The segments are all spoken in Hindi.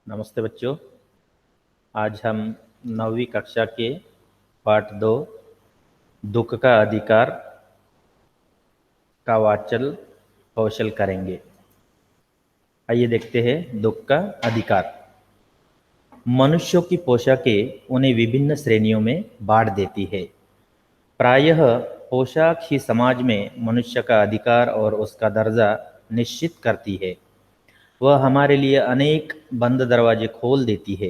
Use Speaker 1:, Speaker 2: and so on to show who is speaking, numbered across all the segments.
Speaker 1: नमस्ते बच्चों। आज हम 9वीं कक्षा के पाठ 2 दुख का अधिकार का वाचन कौशल करेंगे। आइए देखते हैं दुख का अधिकार। मनुष्यों की पोशाकें उन्हें विभिन्न श्रेणियों में बांट देती है। प्रायः पोशाक ही समाज में मनुष्य का अधिकार और उसका दर्जा निश्चित करती है। वह हमारे लिए अनेक बंद दरवाजे खोल देती है,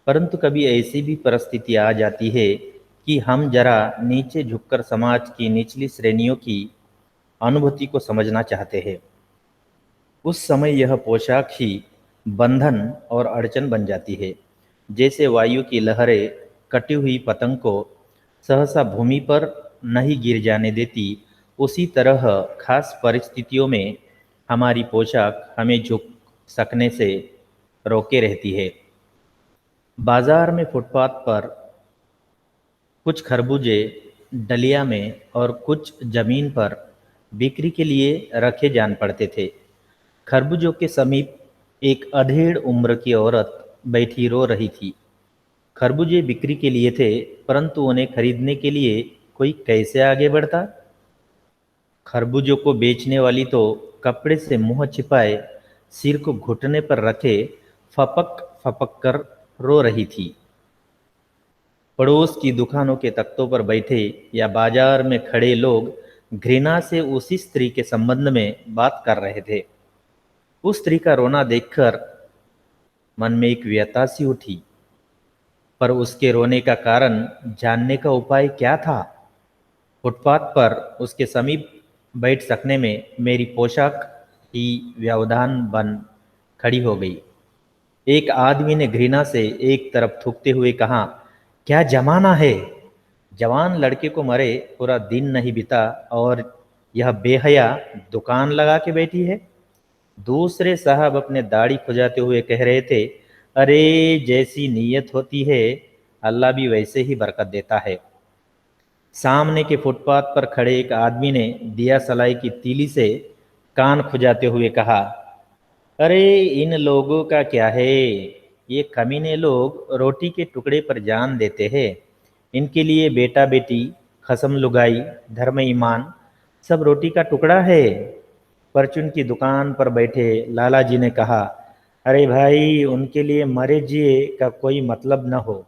Speaker 1: परंतु कभी ऐसी भी परिस्थिति आ जाती है कि हम जरा नीचे झुककर समाज की निचली श्रेणियों की अनुभूति को समझना चाहते हैं। उस समय यह पोशाक ही बंधन और अड़चन बन जाती है। जैसे वायु की लहरें कटी हुई पतंग को सहसा भूमि पर नहीं गिर जाने देती, उसी तरह खास परिस्थितियों में हमारी पोशाक हमें झुक सकने से रोके रहती है। बाजार में फुटपाथ पर कुछ खरबूजे डलिया में और कुछ जमीन पर बिक्री के लिए रखे जान पड़ते थे। खरबूजों के समीप एक अधेड़ उम्र की औरत बैठी रो रही थी। खरबूजे बिक्री के लिए थे, परंतु उन्हें खरीदने के लिए कोई कैसे आगे बढ़ता। खरबूजों को बेचने वाली तो कपड़े से मुंह छिपाए सिर को घुटने पर रखे फपक फपक कर रो रही थी। पड़ोस की दुकानों के तख्तों पर बैठे या बाजार में खड़े लोग घृणा से उसी स्त्री के संबंध में बात कर रहे थे। उस स्त्री का रोना देखकर मन में एक व्यथा सी उठी, पर उसके रोने का कारण जानने का उपाय क्या था। फुटपाथ पर उसके समीप बैठ सकने में मेरी पोशाक ही व्यवधान बन खड़ी हो गई। एक आदमी ने घृणा से एक तरफ थूकते हुए कहा, क्या जमाना है, जवान लड़के को मरे पूरा दिन नहीं बीता और यह बेहया दुकान लगा के बैठी है। दूसरे साहब अपने दाढ़ी खुजाते हुए कह रहे थे, अरे जैसी नीयत होती है अल्लाह भी वैसे ही बरकत देता है। सामने के फुटपाथ पर खड़े एक आदमी ने दिया सलाई की तीली से कान खुजाते हुए कहा, अरे इन लोगों का क्या है, ये कमीने लोग रोटी के टुकड़े पर जान देते हैं। इनके लिए बेटा बेटी, खसम लुगाई, धर्म ईमान सब रोटी का टुकड़ा है। परचून की दुकान पर बैठे लाला जी ने कहा, अरे भाई उनके लिए मरे जिए का कोई मतलब न हो,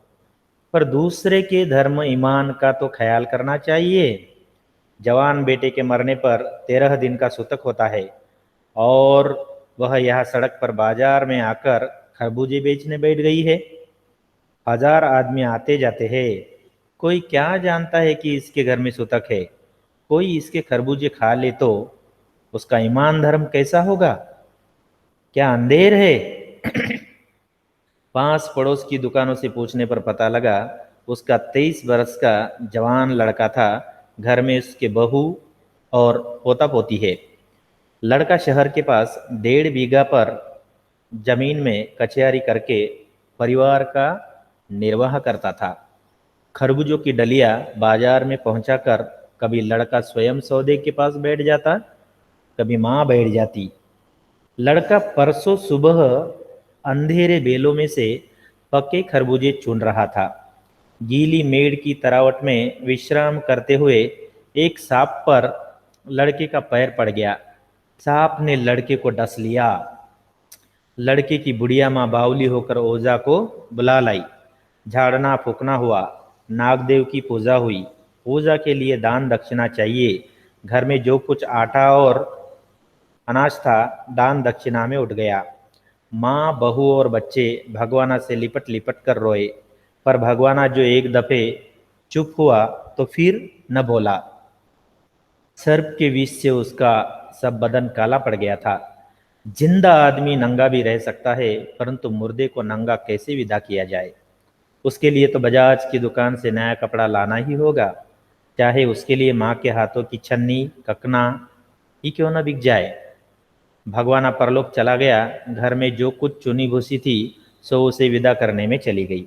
Speaker 1: पर दूसरे के धर्म ईमान का तो ख्याल करना चाहिए। जवान बेटे के मरने पर 13 दिन का सूतक होता है और वह यहाँ सड़क पर बाजार में आकर खरबूजे बेचने बैठ गई है। 1000 आदमी आते जाते हैं, कोई क्या जानता है कि इसके घर में सूतक है। कोई इसके खरबूजे खा ले तो उसका ईमान धर्म कैसा होगा, क्या अंधेर है। पास पड़ोस की दुकानों से पूछने पर पता लगा उसका 23 बरस का जवान लड़का था। घर में उसके बहू और पोता पोती है। लड़का शहर के पास 1.5 बीघा पर जमीन में कचहरी करके परिवार का निर्वाह करता था। खरबूजों की डलिया बाजार में पहुंचाकर कभी लड़का स्वयं सौदे के पास बैठ जाता, कभी माँ बैठ जाती। लड़का परसों सुबह अंधेरे बेलों में से पके खरबूजे चुन रहा था। गीली मेड़ की तरावट में विश्राम करते हुए एक सांप पर लड़के का पैर पड़ गया। सांप ने लड़के को डस लिया। लड़के की बुढ़िया माँ बावली होकर ओझा को बुला लाई। झाड़ना फूकना हुआ, नागदेव की पूजा हुई। पूजा के लिए दान दक्षिणा चाहिए। घर में जो कुछ आटा और अनाज था दान दक्षिणा में उठ गया। माँ, बहू और बच्चे भगवाना से लिपट लिपट कर रोए, पर भगवाना जो एक दफे चुप हुआ तो फिर न बोला। सर्प के विष से उसका सब बदन काला पड़ गया था। जिंदा आदमी नंगा भी रह सकता है, परंतु मुर्दे को नंगा कैसे विदा किया जाए। उसके लिए तो बजाज की दुकान से नया कपड़ा लाना ही होगा, चाहे उसके लिए माँ के हाथों की छन्नी ककना ही क्यों न बिक जाए। भगवाना परलोक चला गया। घर में जो कुछ चुनी भूसी थी सो उसे विदा करने में चली गई।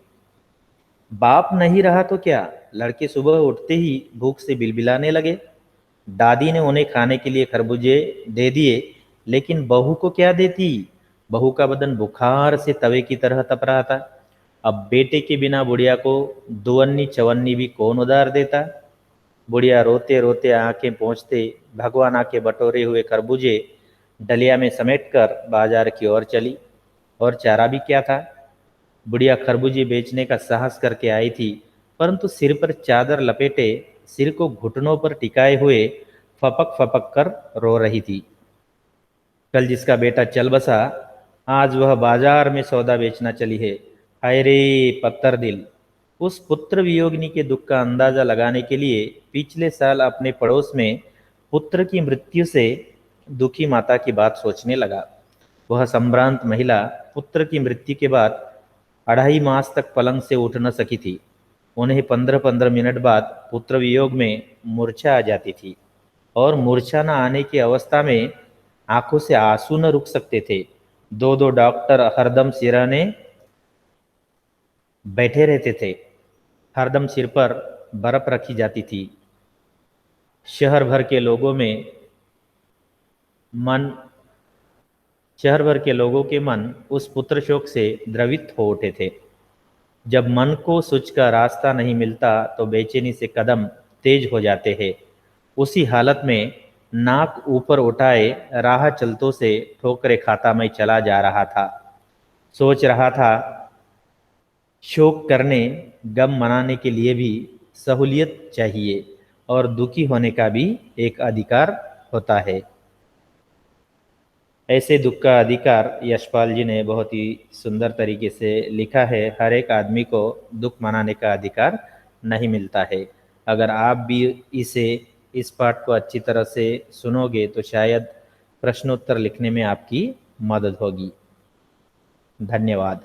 Speaker 1: बाप नहीं रहा तो क्या, लड़के सुबह उठते ही भूख से बिलबिलाने लगे। दादी ने उन्हें खाने के लिए खरबूजे दे दिए, लेकिन बहू को क्या देती। बहू का बदन बुखार से तवे की तरह तप रहा था। अब बेटे के बिना बुढ़िया को दुअन्नी चवन्नी भी कौन उधार देता। बुढ़िया रोते रोते आंखें पोंछते भगवान आके बटोरे हुए खरबूजे डलिया में समेटकर बाजार की ओर चली। और चारा भी क्या था। बुढ़िया खरबूजे बेचने का साहस करके आई थी, परंतु सिर पर चादर लपेटे सिर को घुटनों पर टिकाए हुए फपक फपक कर रो रही थी। कल जिसका बेटा चल बसा, आज वह बाजार में सौदा बेचना चली है। हाय रे पत्थर दिल। उस पुत्र वियोगिनी के दुख का अंदाजा लगाने के लिए पिछले साल अपने पड़ोस में पुत्र की मृत्यु से दुखी माता की बात सोचने लगा। वह संभ्रांत महिला पुत्र की मृत्यु के बाद 2.5 मास तक पलंग से उठ न सकी थी। उन्हें 15-15 मिनट बाद पुत्र वियोग में मूर्छा आ जाती थी, और मूर्छा न आने की अवस्था में आंखों से आंसू न रुक सकते थे। दो दो डॉक्टर हरदम सिराने बैठे रहते थे। हरदम सिर पर बर्फ रखी जाती थी। शहर भर के लोगों में मन शहर भर के लोगों के मन उस पुत्र शोक से द्रवित हो उठे थे। जब मन को सुच का रास्ता नहीं मिलता तो बेचैनी से कदम तेज हो जाते हैं। उसी हालत में नाक ऊपर उठाए राह चलतों से ठोकरे खाता मैं चला जा रहा था। सोच रहा था, शोक करने गम मनाने के लिए भी सहूलियत चाहिए, और दुखी होने का भी एक अधिकार होता है। ऐसे दुख का अधिकार यशपाल जी ने बहुत ही सुंदर तरीके से लिखा है। हर एक आदमी को दुख मनाने का अधिकार नहीं मिलता है। अगर आप भी इसे इस पाठ को अच्छी तरह से सुनोगे तो शायद प्रश्नोत्तर लिखने में आपकी मदद होगी। धन्यवाद।